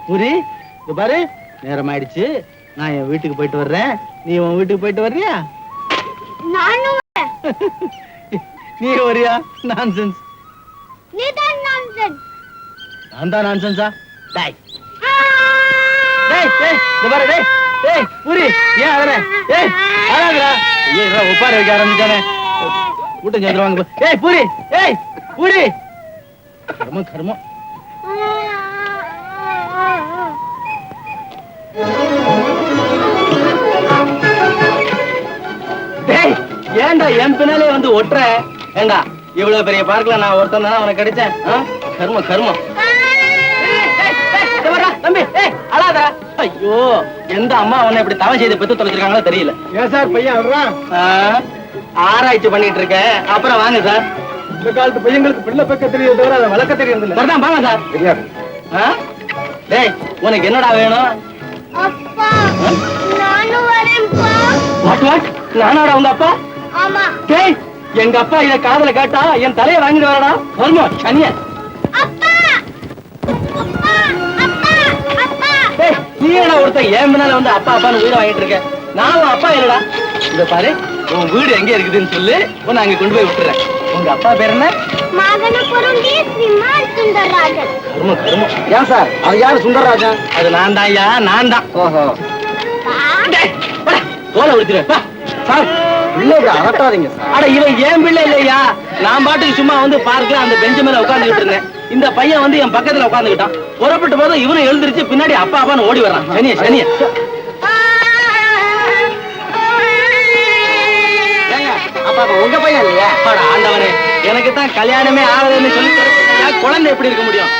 புரி பாரு, நேரம் ஆயிடுச்சு. நான் என் வீட்டுக்கு போயிட்டு வர்றேன். நீ உன் வீட்டுக்கு போயிட்டு வர்றியா? நீ வரியா? நான்சென்ஸ். நான் தான் நான்சென்ஸா? டேய் டேய் டேய் இந்த பாரு டேய் டேய் புரி, ஏன் அழற? டேய் அழறடா. ஏய் உட்கார வைக்க ஆரம்பிச்சானே, கூட்டம் சேர்ந்துருவாங்க. ஏய் புரி, ஏய் புரி, கர்மம் கர்மம். டேய் ஏண்டா என் பின்னாலே வந்து ஒட்டுற? ஏண்டா இவ்வளவு பெரிய பார்க்கல நான் ஒருத்தன் தானே உனக்கு கிடைச்சேன்? கர்மம் கர்மம். தம்பி அழாதா. ஐயோ, எந்த அம்மா உன்னை இப்படி தவம் செய்து பெத்து தொலைச்சிருக்காங்களோ தெரியல. ஏன் சார் பையன் அழுறான்? ஆராய்ச்சி பண்ணிட்டு இருக்கேன். அப்புறம் வாங்க சார். இந்த காலத்து பையங்களுக்கு பிள்ளை பக்க தெரியும் தவிர அதை வளர்க்க தெரியாது. வாங்க சார். தெரியாது. டேய் உனக்கு என்னடா வேணும்? நானாடா உங்க அப்பா? டேய் எங்க அப்பா இத காதல கேட்டா என் தலையை வாங்கிட்டு வரடா. வருமா சனிய? நீ என்ன ஒருத்தன் என் பின்னால வந்து அப்பா அப்பான்னு உயிரை வாங்கிட்டு இருக்க? நான் உன் அப்பா இல்லடா. இத பாரு, உன் வீடு எங்க இருக்குதுன்னு சொல்லு, உன்னை அங்க கொண்டு போய் விட்டுறேன். உங்க அப்பா பேர் என்ன? ஏன் சார் அது யாரு சுந்தரராஜன்? அது நான் தான் ஐயா, நான் தான். ஓஹோ, தோலை விடுத்துறேன் சார். பிள்ளைங்க அகட்டாதீங்க சார். அட இவன் ஏன் பிள்ளை இல்லையா? நான் பாட்டுக்கு சும்மா வந்து பார்க்கல அந்த பெஞ்சு மேல உட்காந்துக்கிட்டு இருந்தேன். இந்த பையன் வந்து என் பக்கத்துல உட்காந்துக்கிட்டான். புறப்பட்டு போதும் இவனும் எழுந்திருச்சு பின்னாடி அப்பா அப்பான்னு ஓடி வர்றான். சனிய சனிய. அப்பா உங்க பையன் இல்லையா? ஆண்டவனே, எனக்கு தான் கல்யாணமே ஆகுதுன்னு சொல்லி குழந்தை எப்படி இருக்க முடியும்?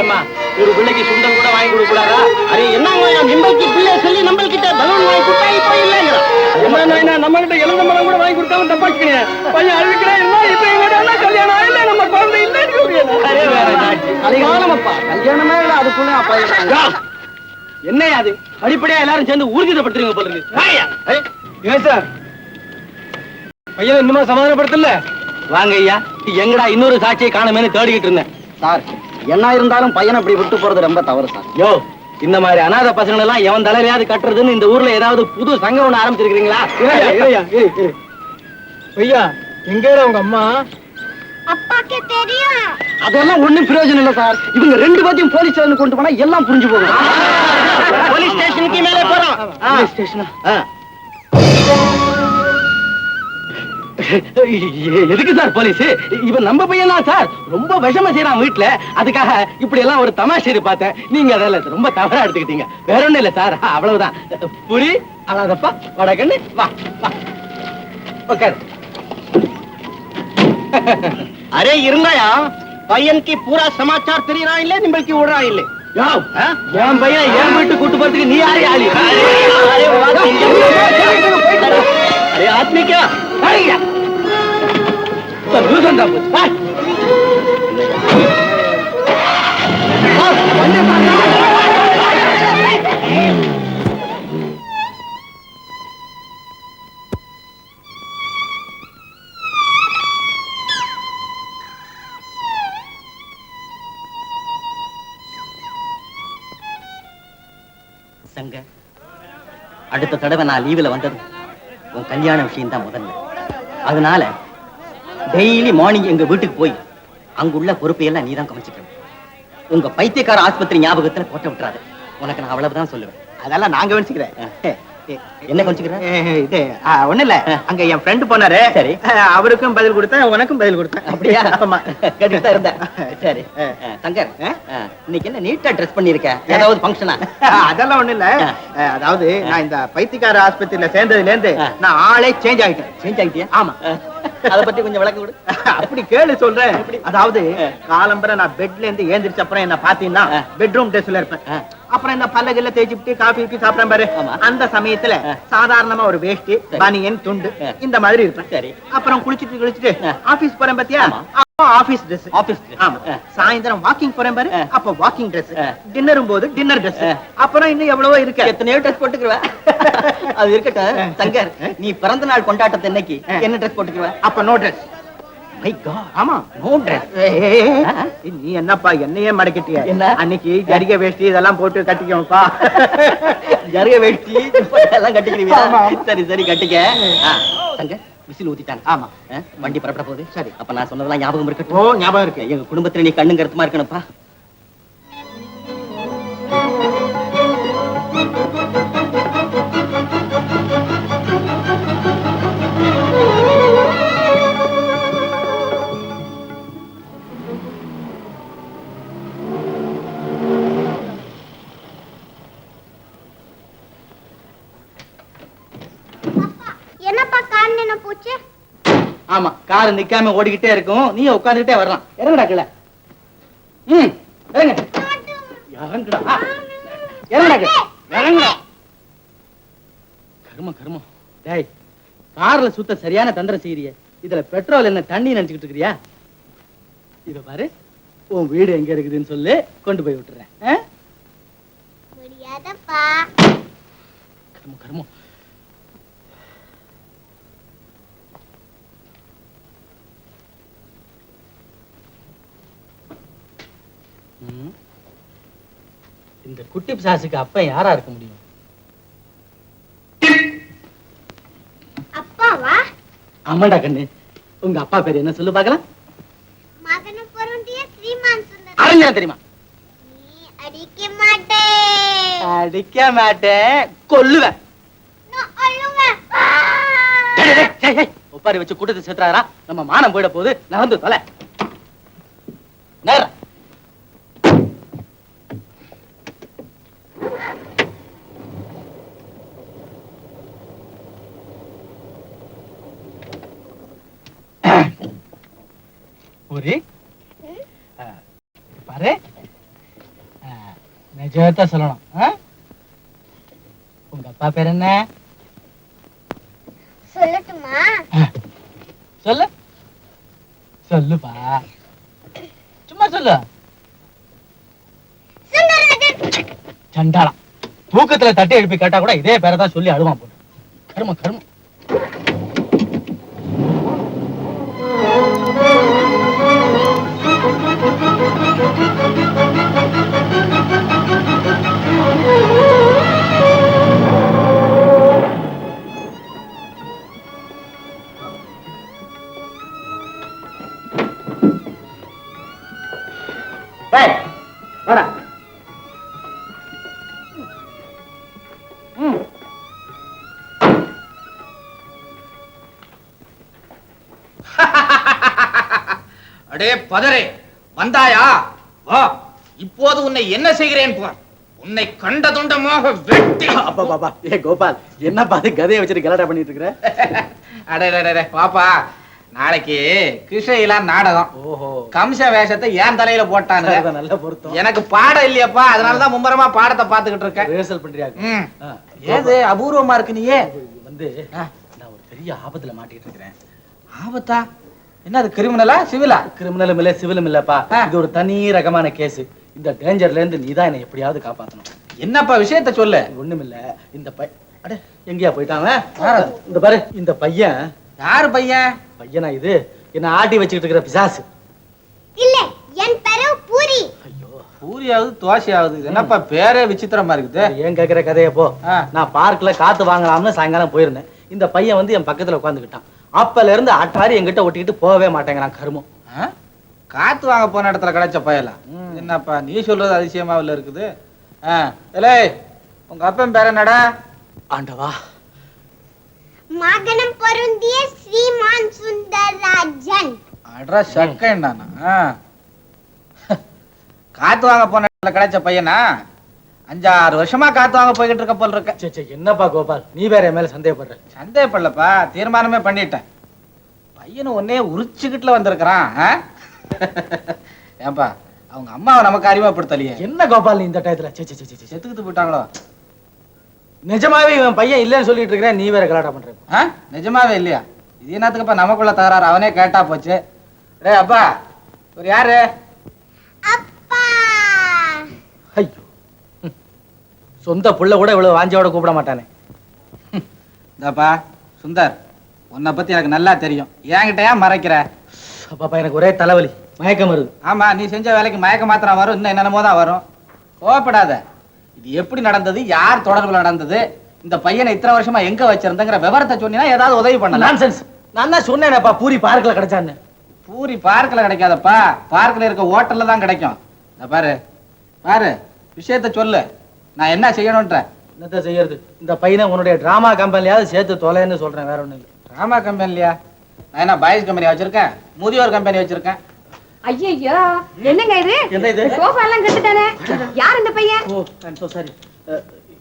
ஏமா ஒரு பிள்ளைக்கு சுண்டல் கூட வாங்கி கொடுக்க கூடாதா? அரே என்னங்க நிம்பைக்கு பிள்ளை சொல்லி நம்ம கிட்ட பலூன் வாங்கி கொடுத்தா இப்போ இல்லைங்க. நம்ம கிட்ட இளந்த மரம் கூட வாங்கி கொடுத்தாம தப்பாச்சுக்கிறேன். பையன் அழுக்கிறேன் இப்ப எங்க கல்யாணம் இல்ல, நம்ம குழந்தை இல்லைன்னு. கல்யாணம்ப்பா, கல்யாணமே இல்ல, அதுக்குள்ள அப்பா என்னையா அது? அடிப்படையா எல்லாரும் சேர்ந்து ஊர்ஜிதப்படுத்துறீங்க போல இருக்கு. ஏன் சார் பையன் இன்னுமா சமாதானப்படுத்தல? வாங்க ஐயா, எங்கடா இன்னொரு சாட்சியை காணமேனு தேடிக்கிட்டு இருந்தேன். சார் என்ன இருந்தாலும் பையனை அப்படி விட்டு போறது ரொம்ப தவறு சார். யோ, இந்த மாதிரி அநாத பசங்க எல்லாம் எவன் தலையிலையாவது கட்டுறதுன்னு இந்த ஊர்ல ஏதாவது புது சங்கம் ஒண்ணு ஆரம்பிச்சிருக்கீங்களா? ஐயா எங்க உங்க அம்மா? அப்பாக்கு தெரியும். அதெல்லாம் ஒண்ணும் பிரயோஜனம் இல்ல சார். இவங்க ரெண்டு பேத்தையும் போலீஸ் ஸ்டேஷன் கொண்டு போனா எல்லாம் புரிஞ்சு போகும். போலீஸ் ஸ்டேஷனுக்கு மேலே போறோம். போலீஸ் ஸ்டேஷனா? எதுக்கு சார் போலீஸ்? இவன் நம்ம பையன் தான் சார். ரொம்ப விஷம செய்யறான் வீட்டுல. அதுக்காக இப்படி எல்லாம் ஒரு தமாஷை பார்த்தேன். நீங்க அதெல்லாம் ரொம்ப தவறா எடுத்துக்கிட்டீங்க. வேற ஒண்ணும் இல்ல சார், அவ்வளவுதான். புரி அழாதப்பா, வட கண்ணு வா வா உட்காரு. அரே இருந்தாயா பையன் की पूरा समाचार தெரியறா இல்ல நிம்பல்கி ஓடுறா இல்ல? என் பையன் என் வீட்டு கூட்டு போறதுக்கு நீ யாரு ஆளி? அரே ஆத்மி क्या சங்கர், அடுத்த தடவை நான் லீவுல வந்தது உன் கல்யாண விஷயம் தான் முதல்ல. அதனால டெய்லி மார்னிங் எங்க வீட்டுக்கு போய் அங்குள்ள பொறுப்பையெல்லாம் நீ தான் கவனிச்சுக்கணும். உங்க பைத்தியக்கார ஆஸ்பத்திரி ஞாபகத்துல போட்ட விட்டுறாது. உனக்கு நான் அவ்வளவுதான் சொல்லுவேன். அதெல்லாம் நான் கவனிச்சுக்கிறேன். என்ன கவனிச்சுக்கிறேன்? இது ஒண்ணு இல்ல, அங்க என் ஃப்ரெண்ட் போனாரு. சரி, அவருக்கும் பதில் கொடுத்தேன், உனக்கும் பதில் கொடுத்தேன். அப்படியா? கேட்டுட்டு தான் இருந்தேன். சரி சங்கர், இன்னைக்கு என்ன நீட்டா ட்ரெஸ் பண்ணிருக்க? ஏதாவது ஃபங்க்ஷனா? அதெல்லாம் ஒண்ணு இல்ல. அதாவது நான் இந்த பைத்தியக்கார ஆஸ்பத்திரியில சேர்ந்ததுல இருந்து நான் ஆளே சேஞ்ச் ஆகிட்டேன். சேஞ்ச் ஆகிட்டியா? ஆமா. அத பத்தி கொஞ்சம் விளக்கம் கொடு. அப்படி கேளு சொல்றேன். அதாவது காலம்பரை நான் பெட்ல இருந்து ஏந்திரிச்ச அப்புறம் என்ன பாத்தீங்கன்னா பெட்ரூம் ட்ரெஸ்ல இருப்பேன். அப்புறம் இந்த பல்லகல்ல தேய்ச்சிட்டு காஃபி ஊத்தி சாப்பிடுறேன் பாரு. அந்த சமயத்துல சாதாரணமா ஒரு வேஷ்டி, பனியன், துண்டு இந்த மாதிரி இருப்பேன். சரி. அப்புறம் குளிச்சிட்டு ஆபீஸ் போறேன் பாத்தியா, ஆபீஸ் ட்ரெஸ். ஆபீஸ் ஆமா. சாயந்தரம் வாக்கிங் போறேன் பாரு, அப்ப வாக்கிங் ட்ரெஸ். டின்னரும் போது டின்னர் ட்ரெஸ். அப்புறம் இன்னும் எவ்வளவோ இருக்கு. எத்தனையோ ட்ரெஸ் போட்டுக்குவ. அது இருக்கட்டும் சங்கர், நீ பிறந்த நாள் கொண்டாட்டத்தை இன்னைக்கு என்ன ட்ரெஸ் போட்டுக்குவ? அப்ப நோ ட்ரெஸ். மை காட், ஆமா. No Dress. நீ என்னப்பா என்னையே மடக்கிட்டிய? என்ன? அன்னைக்கு ஜரிகை வேஷ்டி இதெல்லாம் போட்டு கட்டிக்கோப்பா. ஜரிய வெட்டி துப்பட்டா எல்லாம் கட்டிக்கிறீங்க. ஆமா. சரி சரி கட்டிக்க. தங்க விசில் ஊத்திட்டாங்க. ஆமா. வண்டி புறப்பட போகுது. சரி. அப்ப நான் சொன்னதெல்லாம் ஞாபகம் ஓ, இருக்கட்டும். ஞாபகம் இருக்கு. எங்க குடும்பத்துல நீ கண்ணும் கருத்துமா இருக்கணும்ப்பா. என்னப்பா கார் நின்னு போச்சு? ஆமா, கார் நிக்காம ஓடிக்கிட்டே இருக்கும். நீ உட்கார்ந்துட்டே வரலாம். இறங்குடா கீழே. இறங்க. இறங்குடா. இறங்குடா கீழே. இறங்குடா. கருமம் கருமம். டேய், கார்ல சுத்த சரியான தந்திரம் செய்யறியே. இதுல பெட்ரோல் என்ன தண்ணி நினைச்சுக்கிட்டு இருக்கிறியா? இத பாரு, உன் வீடு எங்க இருக்குதுன்னு சொல்லு, கொண்டு போய் விட்டுறேன். முடியாதப்பா. கருமம் கருமம். இந்த குட்டி பிசாசுக்கு அப்ப யாரா இருக்க முடியும்? அப்பாவா? ஆமாண்டா கண்ணு. உங்க அப்பா பேர் என்ன சொல்லு பாக்கலாம்? மகன பொருந்திய ஸ்ரீமான் சுந்தர். அறிஞர் தெரியுமா? நீ அடிக்க மாட்டே. அடிக்க மாட்டேன், கொல்லுவேன். நான் அழுவேன். டேய், டேய், டேய், டேய், ஒப்பாரி வச்சு கூட்டத்தை சேர்த்துறாரா? நம்ம மானம் போயிட போகுது. நான் வந்து தொலை. நேரா. பூரி, பாரு, நிஜத்தை சொல்லணும். உங்க அப்பா பேர் என்ன? சொல்லட்டுமா? சொல்லு. சொல்லுப்பா, சும்மா சொல்லு. சுந்தரராஜன். சண்டாளம். தூக்கத்துல தட்டி எழுப்பி கேட்டா கூட இதே பேரை தான் சொல்லி அழுவான் போட்டு. கர்மம் கர்மம். வாடா. அடே பதரே, வந்தாயா? வா, இப்போது உன்னை என்ன செய்கிறேன் பார். உன்னை கண்ட துண்டமாக வெட்டி. அப்பா பாப்பா, ஏ கோபால், என்ன பார்த்து கதையை வச்சுட்டு கலாட்டா பண்ணிட்டு இருக்கிற? அடே பாப்பா, நாளைக்கு கிருஷ்ணகிலாம் நாடகம். ஓஹோ, கம்ச வேஷத்தை ஏன் தலையில போட்டாங்க. நல்ல பொருத்தம். எனக்கு பாடம் இல்லையப்பா, அதனாலதான் மும்பரமா பாடத்தை பாத்துக்கிட்டு இருக்கேன். ரிஹர்சல் பண்றியா? ஏது அபூர்வமா இருக்கு நீயே? வந்து நான் ஒரு பெரிய ஆபத்துல மாட்டிட்டு இருக்கிறேன். ஆபத்தா? என்ன அது, கிரிமினலா சிவிலா? கிரிமினலும் இல்ல, சிவிலும் இல்லப்பா. இது ஒரு தனி ரகமான கேஸ். இந்த டேஞ்சர்ல இருந்து நீதான் என்னை எப்படியாவது காப்பாத்தணும். என்னப்பா விஷயத்த சொல்லு. ஒண்ணும் இல்ல, இந்த அட எங்கயா போயிட்டாங்க? இந்த பாரு, இந்த பையன். யாரு பையன்? பையனா இது? என்ன ஆட்டி வச்சுக்கிட்டு இருக்கிற பிசாசு. இல்ல, என் பேரு பூரி. ஐயோ, பூரியாவது தோசையாவது, என்னப்பா பேரே விசித்திரமா இருக்குது. ஏன் கேக்குற கதையை போ. நான் பார்க்ல காத்து வாங்கலாம்னு சாயங்காலம் போயிருந்தேன். இந்த பையன் வந்து என் பக்கத்துல உட்காந்துக்கிட்டான். அப்பல இருந்து அட்டாரி என்கிட்ட ஒட்டிக்கிட்டு போகவே மாட்டேங்கிறான். கருமம். காத்து வாங்க போன இடத்துல கிடைச்ச பயலாம். என்னப்பா நீ சொல்றது அதிசயமாவில் இருக்குது. உங்க அப்பன் பேர் என்னடா? ஆண்டவா, மகனம் பொருந்திய ஸ்ரீமான் சுந்தரராஜன். அட்ரா சக்க என்னன்னா காத்து வாங்க போன இடத்துல கிடைச்ச பையனா? 5-6 வருஷமா காத்து வாங்க போய்கிட்டு இருக்க போல் இருக்க. என்னப்பா கோபால், நீ வேற என் மேல சந்தேகப்படுற? சந்தேகப்படலப்பா, தீர்மானமே பண்ணிட்டேன். பையனை ஒன்னே உரிச்சுக்கிட்டுல வந்திருக்கிறான். ஏன்பா, அவங்க அம்மாவை நமக்கு அறிமுகப்படுத்தலையே. என்ன கோபால் நீ இந்த டயத்துல? செத்துக்கிட்டு போயிட்டாங்களோ? நிஜமாவே இவன் பையன் இல்லைன்னு சொல்லிட்டு இருக்கிறேன், நீ வேற கலாட்டா பண்ற. நிஜமாவே இல்லையா? இது என்னத்துக்குப்பா நமக்குள்ள தகராறு? அவனே கேட்டா போச்சு. ரே அப்பா, ஒரு யாரு? அப்பா. ஐயோ, சொந்த புள்ள கூட இவ்வளவு வாஞ்சியோட கூப்பிட மாட்டானே. இந்தாப்பா சுந்தர், உன்னை பத்தி எனக்கு நல்லா தெரியும். என்கிட்ட ஏன் மறைக்கிற? பாப்பா எனக்கு ஒரே தலைவலி, மயக்கம் வருது. ஆமா, நீ செஞ்ச வேலைக்கு மயக்க மாத்திரம் வரும், இன்னும் என்னென்னமோ தான் வரும். கோவப்படாத. இது எப்படி நடந்தது, யார் தொடர்புல நடந்தது, இந்த பையனை இத்தனை வருஷமா எங்க வச்சிருந்தங்கிற விவரத்தை சொன்னீங்கன்னா ஏதாவது உதவி பண்ணலாம். நான்சென்ஸ். நான் தான் சொன்னேனப்பா பூரி பார்க்ல கிடைச்சான்னு. பூரி பார்க்ல கிடைக்காதப்பா, பார்க்ல இருக்க ஹோட்டல்ல தான் கிடைக்கும். இந்த பாரு பாரு, விஷயத்த சொல்லு, நான் என்ன செய்யணும்ன்ற. என்னத்த செய்யறது, இந்த பையனை உன்னுடைய டிராமா கம்பெனியாவது சேர்த்து தொலைன்னு சொல்றேன், வேற ஒண்ணும் இல்லை. டிராமா கம்பெனிலையா? நான் என்ன பாய்ஸ் கம்பெனி வச்சிருக்கேன், முதியோர் கம்பெனி வச்சிருக்கேன். ஐயோ, என்னங்க இது? என்ன இது? சோஃபா எல்லாம் கட்டுட்டானே. யார் இந்த பையன்? ஓ, ஐ அம் சோ சாரி.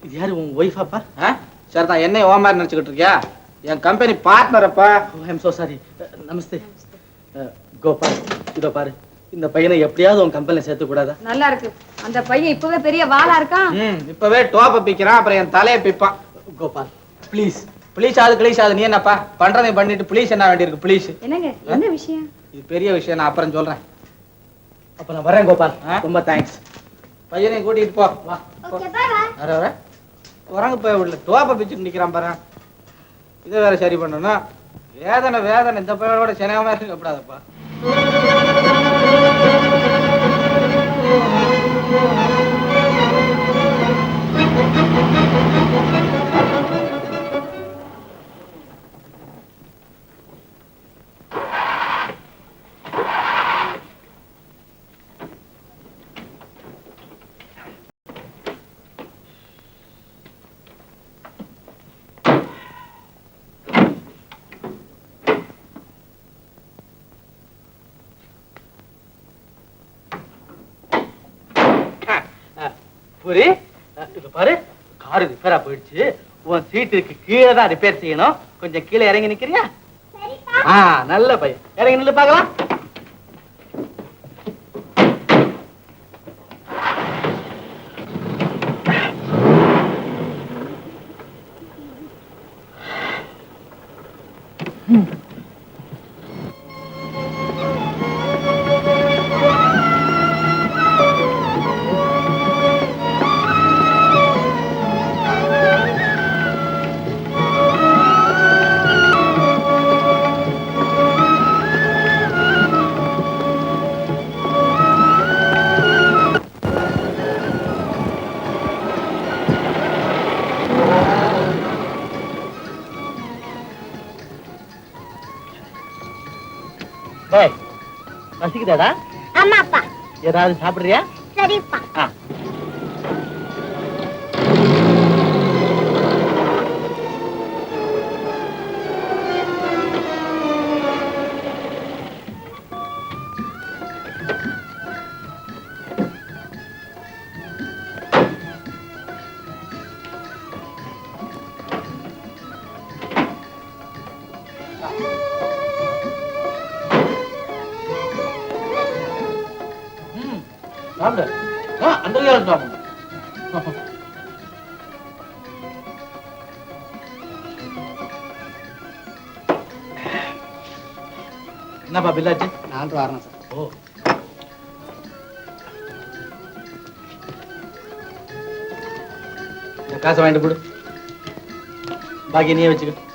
இது யாரு, உன் ஒய்ஃபாப்பா? சரிதான், என்னை ஓ மாதிரி நினைச்சுக்கிட்டு இருக்கியா? என் கம்பெனி பார்ட்னரப்பா. I am so sorry. நமஸ்தே. கோபால், இதோ பாரு, இந்த பையனை எப்படியாவது உன் கம்பெனில சேர்த்து கூடாதா? நல்லா இருக்கு. அந்த பையன் இப்பவே பெரிய வாளா இருக்கான். இப்பவே டோப்ப பிக்கிறான், அப்புறம் என் தலையை பிப்பான். கோபால் ப்ளீஸ். ப்ளீஸ் ஆகுது ப்ளீஸ் ஆகுது, நீ என்னப்பா பண்றதை பண்ணிட்டு ப்ளீஸ் என்ன வேண்டியிருக்கு? ப்ளீஸ். என்னங்க, என்ன விஷயம்? இது பெரிய விஷயம், நான் அப்புறம் சொல்றேன். அப்ப நான் வரேன் கோபால், ரொம்ப தேங்க்ஸ். பையனை கூட்டிட்டு போ. வா. Okay, bye bye. வர வர உறங்க போய் உள்ள டோப்ப பிச்சுட்டு நிக்கிறான் பாரு. இதை வேற சரி பண்ணணும். வேதனை வேதனை, இந்த பையனோட சினகமா இருக்கக்கூடாதப்பா. பூரி, இப்ப பாரு, காரு ரிப்பேரா போயிடுச்சு. உன் சீட்டுக்கு கீழே தான் ரிப்பேர் செய்யணும். கொஞ்சம் கீழே இறங்கி நிக்கிறியா? நல்ல பையன், இறங்கி நில்லு பார்க்கலாம். பசிக்குதாடா? ஆமாப்பா. ஏதாவது சாப்பிடுறியா? சரிப்பா. சாப்பிடு. அந்த கையால சாப்பிடு. என்னப்பா பில்லாச்சு? 4 ரூபா வரணும் சார். ஓ, இந்த காசை வாங்கிட்டு போடு, பாக்கி நீயே வச்சுக்க.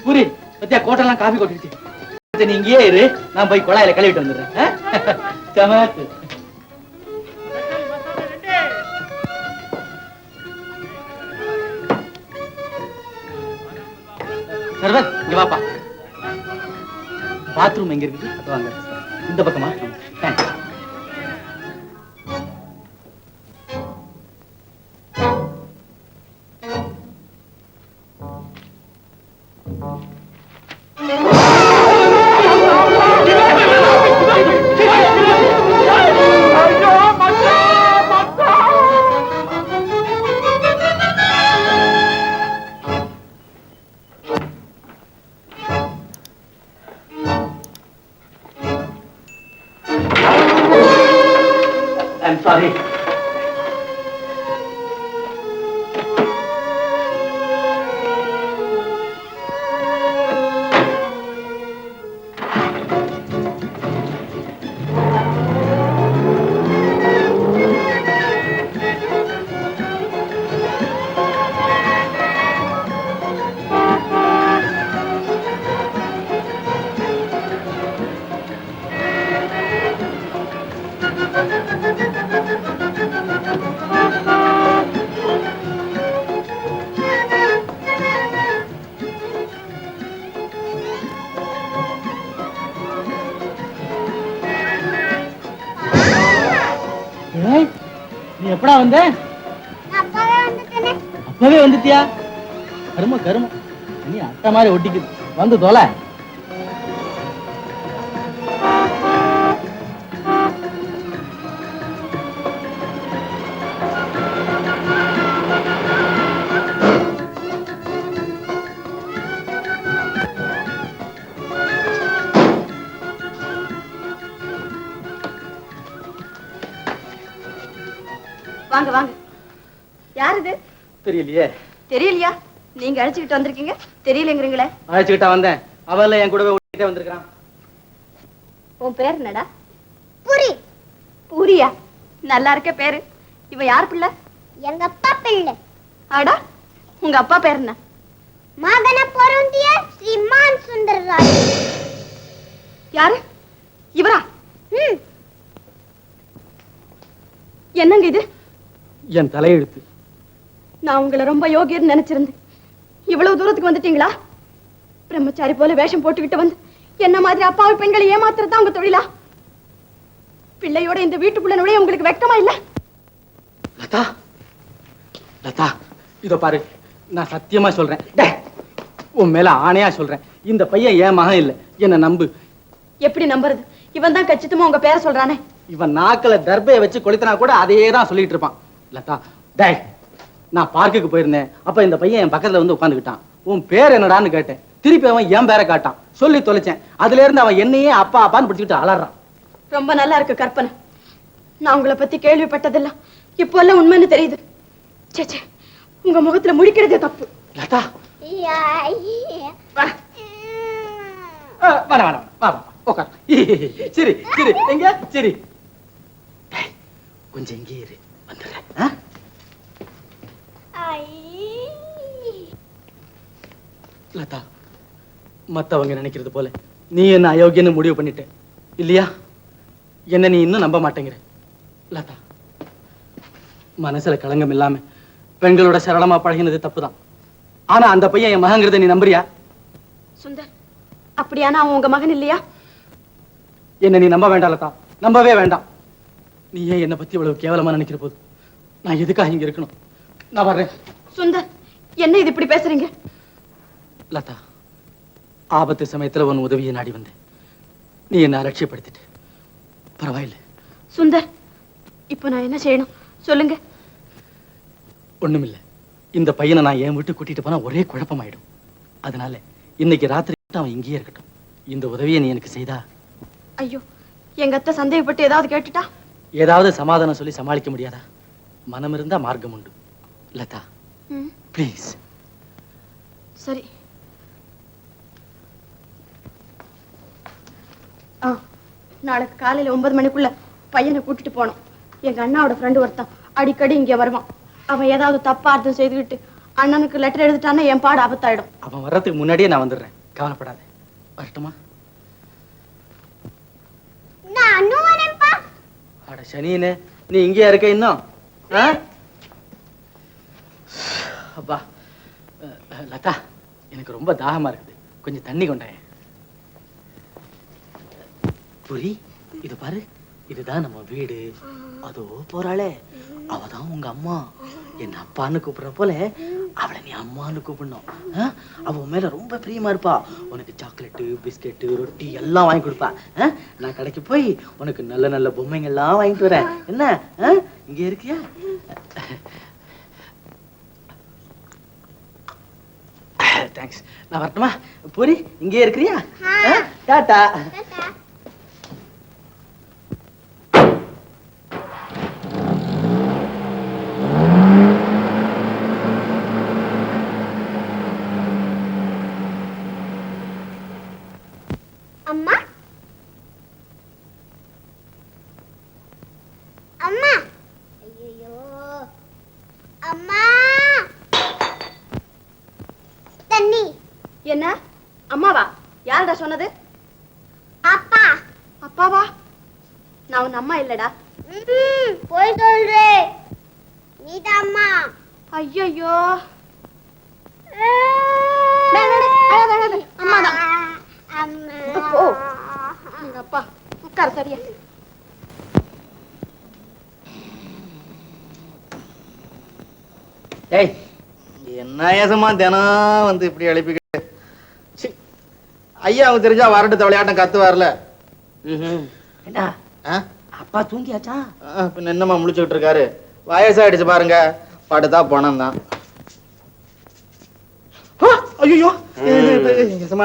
பூரி பத்தியா, கோட்டெல்லாம் காபி கொட்டிடுச்சு. நீ இங்கேயே இரு, நான் போய் குழாயில கழுவிட்டு வந்துடுறேன். சமத்து. சர்வர், இங்க வாப்பா. பாத்ரூம் எங்க இருக்குது? அது வாங்க. இந்த பக்கமா? தேங்க்ஸ். I'm sorry. எப்படா வந்த? அப்பாவே வந்துட்டேனே. அப்பவே வந்துட்டியா? கரும கரும, நீ அட்டை மாதிரி ஒட்டிக்குது. வந்து தொலை. வாங்க வாங்க. யார் இது? தெரியலையே. தெரியலையா? நீங்க அழைச்சுக்கிட்டு வந்திருக்கீங்க, தெரியலங்கிறீங்களே. அழைச்சுக்கிட்டா வந்தேன். அவள என் கூடவே ஓட்டிட்டே வந்திருக்கான். உன் பேர் என்னடா? புரி. பூரியா? நல்லா இருக்க பேரு. இவ யார் பிள்ளை? எங்க அப்பா பிள்ளை. ஆடா, உங்க அப்பா பேர் என்ன? மகன பொருந்திய ஸ்ரீமான் சுந்தரராஜ். யாரு? இவரா? ம். என்னங்க இது? என் தலையெழுத்து. நான் உங்களை ரொம்ப யோகியர்னு நினைச்சிருந்தேன். இவ்வளவு தூரத்துக்கு வந்துட்டீங்களா? பிரம்மச்சாரி போல வேஷம் போட்டுக்கிட்டு வந்து என்ன மாதிரி அப்பாவி பெண்களை ஏமாத்துறதா உங்க தொழிலா? பிள்ளையோட இந்த வீட்டுக்குள்ள நுழைய உங்களுக்கு வெட்கமா இல்ல? லதா, லதா, இதோ பாரு, நான் சத்தியமா சொல்றேன். டேய், உன் மேல ஆணையா சொல்றேன், இந்த பையன் என் மகன் இல்ல. என்ன நம்பு. எப்படி நம்புறது? இவன் தான் கச்சிதமா உங்க பேரை சொல்றானே. இவன் நாக்கல தர்பையை வச்சு கொளுத்தினா கூட அதையே தான் சொல்லிட்டு இருப்பான். லதா, டேய், நான் பார்க்குக்கு போயிருந்தேன். அப்ப இந்த பையன் என் பக்கத்துல வந்து உட்காந்துக்கிட்டான். உன் பேர் என்னடான்னு கேட்டேன். திருப்பி அவன் என் பேரை காட்டான். சொல்லி தொலைச்சேன். அதுல இருந்து அவன் என்னையே அப்பா அப்பான்னு பிடிச்சிக்கிட்டு அலறான். ரொம்ப நல்லா இருக்கு கற்பனை. நான் உங்களை பத்தி கேள்விப்பட்டதெல்லாம் இப்போ எல்லாம் உண்மைன்னு தெரியுது. சேச்சே, உங்க முகத்துல முழிக்கிறதே தப்பு. லதா, வா. வர வர வா வா உட்கார். சரி சரி, எங்க சரி, டேய், கொஞ்சம் எங்கே இரு, வந்துடுறேன். லதா, மத்தவங்க நினைக்கிறது போல நீ என்ன அயோக்கியன்னு முடிவு பண்ணிட்ட இல்லையா? என்ன நீ இன்னும் நம்ப மாட்டேங்கிற. லதா, மனசுல களங்கம் இல்லாம பெண்களோட சரளமா பழகினது தப்புதான். ஆனா அந்த பையன் என் மகங்கிறத நீ நம்புறியா? சுந்தர், அப்படியானா அவன் உங்க மகன் இல்லையா? என்ன நீ நம்ப வேண்டாம் லதா, நம்பவே வேண்டாம். நீ ஏன் என்னை பத்தி இவ்வளவு கேவலமா நினைக்கிற போது நான் எதுக்காக இங்க இருக்கணும்? நான் வர்றேன். சுந்தர், என்ன இது இப்படி பேசுறீங்க? லதா, ஆபத்து சமயத்துல உன் உதவியை நாடி வந்தேன். நீ என்ன அலட்சியப்படுத்திட்ட. பரவாயில்லை. சுந்தர், இப்போ நான் என்ன செய்யணும் சொல்லுங்க. ஒண்ணுமில்ல, இந்த பையனை நான் என் வீட்டு கூட்டிட்டு போனா ஒரே குழப்பமாயிடும். அதனால இன்னைக்கு ராத்திரி அவன் இங்கேயே இருக்கட்டும். இந்த உதவியை நீ எனக்கு செய்தா? ஐயோ, எங்க அத்தை சந்தேகப்பட்டு ஏதாவது கேட்டுட்டா? ஏதாவது சமாதானம் சொல்லி சமாளிக்க முடியாதா? மனம் இருந்தா மார்க்கம் உண்டு. லதா, ப்ளீஸ். சரி. நாளைக்கு காலையில 9 மணிக்குள்ள பையனை கூட்டிட்டு போனோம். எங்க அண்ணாவோட ஃப்ரெண்டு ஒருத்தன் அடிக்கடி இங்க வருவான். அவன் ஏதாவது தப்பா அர்த்தம் செய்துக்கிட்டு அண்ணனுக்கு லெட்டர் எழுதிட்டான்னா என் பாடு ஆபத்தாயிடும். அவன் வர்றதுக்கு முன்னாடியே நான் வந்துடுறேன், கவலைப்படாத. வரட்டுமா? அட சனியனே, நீ இங்கே இருக்க இன்னும்? அப்பா, லதா, எனக்கு ரொம்ப தாகமா இருக்குது, கொஞ்சம் தண்ணி கொண்டாயேன். புரி, இது பாரு, இதுதான் நம்ம வீடு. அதோ போறாளே, அவதான் உங்க அம்மா. என்ன அப்பான்னு கூப்பிடுற போல அவளை நீ அம்மான்னு கூப்பிடணும். அவ மேல ரொம்ப பிரியமா இருப்பா. உனக்கு சாக்லேட்டு, பிஸ்கெட்டு, ரொட்டி எல்லாம் வாங்கி கொடுப்பா. நான் கடைக்கு போய் உனக்கு நல்ல நல்ல பொம்மைங்க எல்லாம் வாங்கிட்டு வரேன். என்ன, இங்க இருக்கியா? தேங்க்ஸ். நான் வரட்டுமா? பூரி, இங்கே இருக்கிறியா? டாடா. அம்மா, அம்மா, ஐயோ, அம்மா, தண்ணி. என்ன அம்மாவா? யாருடா சொன்னது? அப்பா. அப்பாவா? நான் உன் அம்மா இல்லடா. போய் சொல்றே, நீதான் அம்மா. ஐயோ, அப்பா உட்கார். சரியா? ஏய் என்ன ஏசமா தினம் வந்து இப்படி எழுப்பிக்கிட்டு ஐயா அவங்க தெரிஞ்சா வரட்டு விளையாட்டம் கத்துவார்ல. ஏண்டா அப்பா தூங்கியாச்சா? பின்ன என்னமா முழிச்சுக்கிட்டு இருக்காரு? வயசாயிடுச்சு பாருங்க, படுத்தா பணம் தான். ஐயோ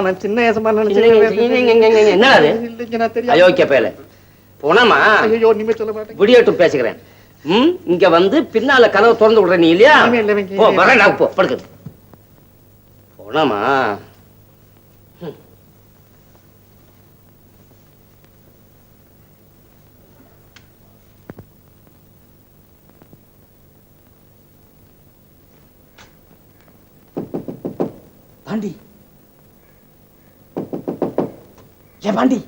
நான் சின்ன ஏசமா என்ன அயோக்கிய பேல போனமா? ஐயோ நீமே சொல்ல மாட்டேன், விடியட்டும் பேசுகிறேன். இங்க வந்து பின்னால கதவை திறந்து விடுற நீ இல்லையா? போ வரேன், போ படுக்குது போனமா. பாண்டி, ஏன் பாண்டி?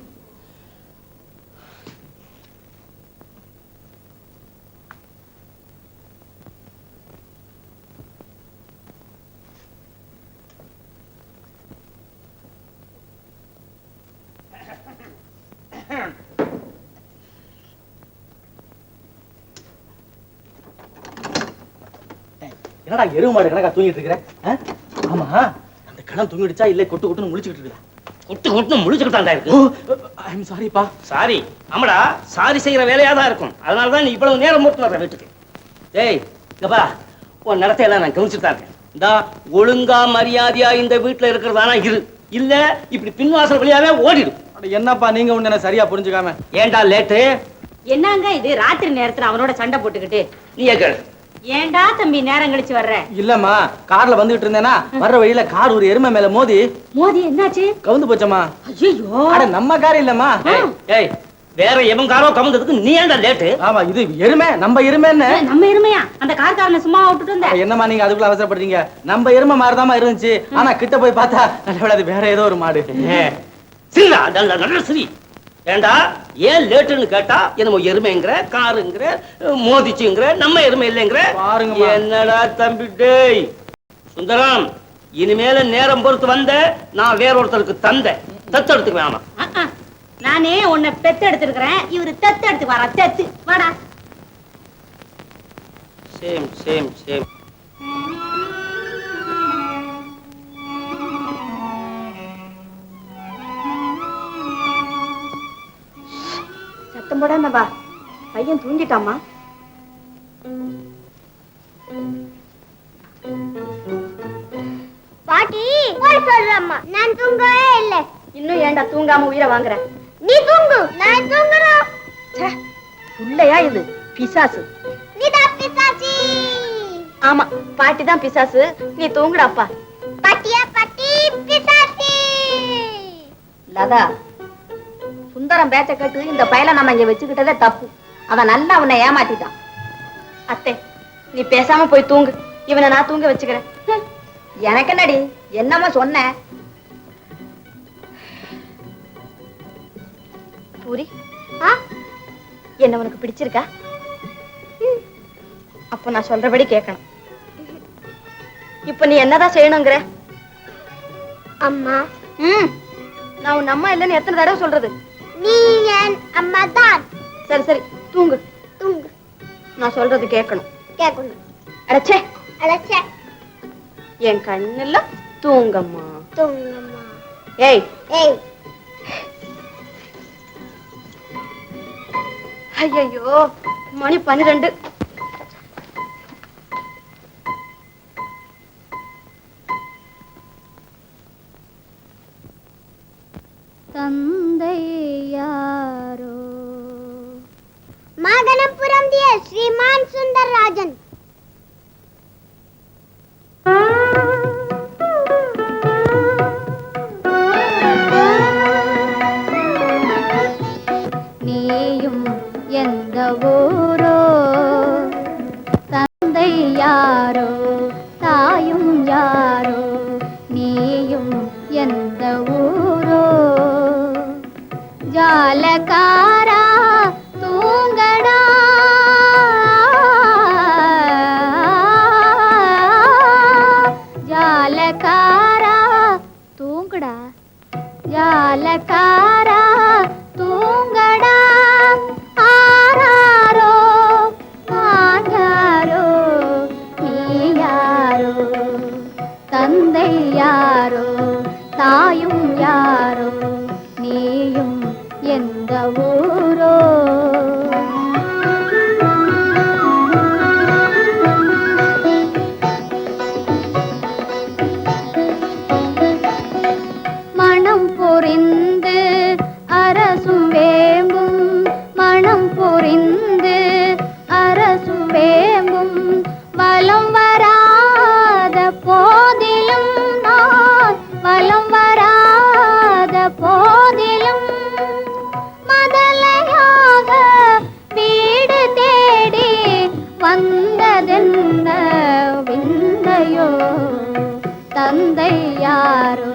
என்னடா எருவு மாடு கணக்கா தூங்கிட்டு இருக்கிற? ஆமா, அந்த கிணம் தூங்கிடுச்சா இல்ல கொட்டு கொட்டுன்னு முழிச்சுக்கிட்டு இருக்கா? கொட்டு கொட்டு முழிச்சுக்கிட்டாண்டா இருக்கு. ஐ எம் சாரிப்பா. சாரி? ஆமாடா, சாரி செய்யற வேலையா தான் இருக்கும். அதனாலதான் நீ இவ்வளவு நேரம் மூட்டு வர்ற வீட்டுக்கு. டேய் இங்கப்பா, உன் நடத்தையெல்லாம் நான் கவனிச்சுட்டு தான் இருக்கேன். இந்தா ஒழுங்கா மரியாதையா இந்த வீட்டுல இருக்கிறதானா இரு, இல்ல இப்படி பின்வாசல் வழியாவே ஓடிடும். என்னப்பா நீங்க ஒண்ணு என்ன சரியா புரிஞ்சுக்காம? ஏண்டா லேட்டு? என்னங்க இது ராத்திரி நேரத்துல அவனோட சண்டை போட்டுக்கிட்டு? நீ கேளு. ஏண்டா தம்பி நேரம் கழிச்சு வர்ற? இல்லம்மா, கார்ல வந்துட்டு இருந்தேனா வர்ற வழியில கார் ஒரு எருமை மேல மோதி என்னாச்சு? கவுந்து போச்சம்மா. ஐயோ, அட நம்ம கார் இல்லம்மா. ஏய் வேற எவன் காரோ கவுந்ததுக்கு நீ ஏண்டா லேட்டு? ஆமா, இது எருமை, நம்ம எருமைன்னு. நம்ம எருமையா? அந்த கார்காரனை சும்மா விட்டுட்டு வந்த? என்னம்மா நீங்க அதுக்குள்ள அவசரப்படுறீங்க? நம்ம எருமை மாதிரிதாம்மா இருந்துச்சு. ஆனா கிட்ட போய் பார்த்தா நல்ல அது வேற ஏதோ ஒரு மாடு. சிரிடா, நல்ல சிரி. ஏண்டா ஏன் லேட்டுன்னு கேட்டா என்னமோ எருமைங்கிற, காருங்கிற, மோதிச்சுங்கிற, நம்ம எருமை இல்லைங்கிற. பாருங்க என்னடா தம்பி. டேய் சுந்தரம், இனிமேல நேரம் பொறுத்து வந்த நான் வேற ஒருத்தருக்கு தந்த தத்தெடுத்துக்க வேணாம். நானே உன்னை பெத்து எடுத்துருக்கிறேன், இவரு தத்து எடுத்து வரா. தத்து வாடா. Same same same. சத்தம் போடாம வா, பையன் தூங்கிட்டாமா. பாட்டி போய் சொல்றம்மா, நான் தூங்கவே இல்லை. இன்னும் ஏண்டா தூங்காம உயிரை வாங்குற? நீ தூங்கு, நான் தூங்குறோம். புள்ளையா இது? பிசாசு. நீதான் பிசாசி. ஆமா, பாட்டி தான் பிசாசு. நீ தூங்குடாப்பா. பாட்டியா பாட்டி பிசாசி. லதா, சுந்தரம் பேச்ச கேட்டு இந்த பயலை நம்ம இங்க வச்சுக்கிட்டதே தப்பு. அவன் நல்லா அவனை ஏமாத்திட்டான். அத்தை, நீ பேசாம போய் தூங்கு, இவனை நான் தூங்க வச்சுக்கிறேன். எனக்கு என்னடி, என்னமா சொன்ன? பூரி, என்ன உனக்கு பிடிச்சிருக்கா? அப்ப நான் சொல்றபடி கேட்கணும். இப்ப நீ என்னதான் செய்யணுங்கிற? அம்மா. நான் உன் அம்மா இல்லைன்னு எத்தனை தடவை சொல்றது? நீ என் அம்மா தான். சரி சரி, தூங்கு தூங்கு. நான் சொல்றது கேட்கணும். கேட்கணும். அடச்சே அழைச்சே. என் கண்ணுல தூங்கம்மா. தூங்கம்மா. ஏய் ஏய். ஐயோ, மணி 12. தந்தை யாரோ? மாகனபுரம் திய ஸ்ரீமான் சுந்தரராஜன். நீயும் எந்த ஊரோ? தந்தை யாரோ, தாயும் யாரோ? நீயும் எந்த ஊரோ? ஜாலகாரா தூங்கடா, ஜாலகாரா தூங்கடா, ஜாலகாரா தூங்கடா. ஆராரோ ஆராரோ நீ யாரோ? தந்தை யாரோ தாயும் யாரோ நீயும் எந்த ஊரோ மனம் புரிந்து அரசும் வேம்பும் மனம் புரிந்து அரசும் வேம்பும் வலம் வராத போதிலும் நான் வலம் வராத போதிலும் மதலையாக வீடு தேடி வந்ததென்ன விந்தையோ தந்தை யாரோ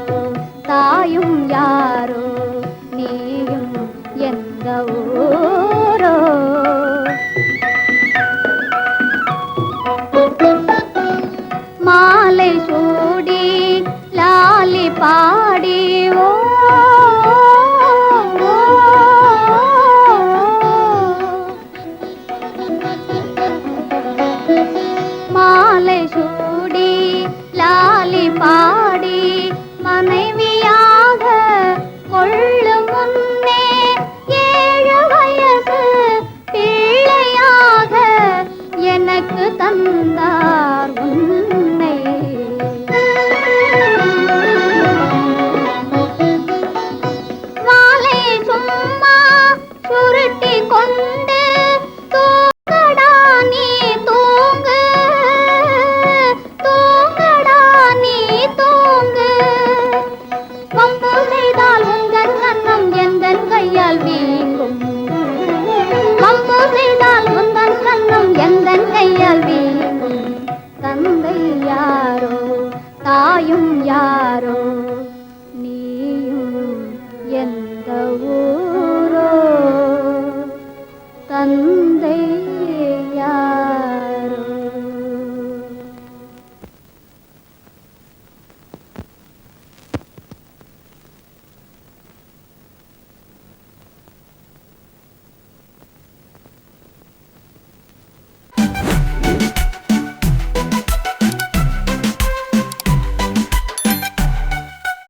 தாயும் யாரோ நீயும் எந்த ஊரோ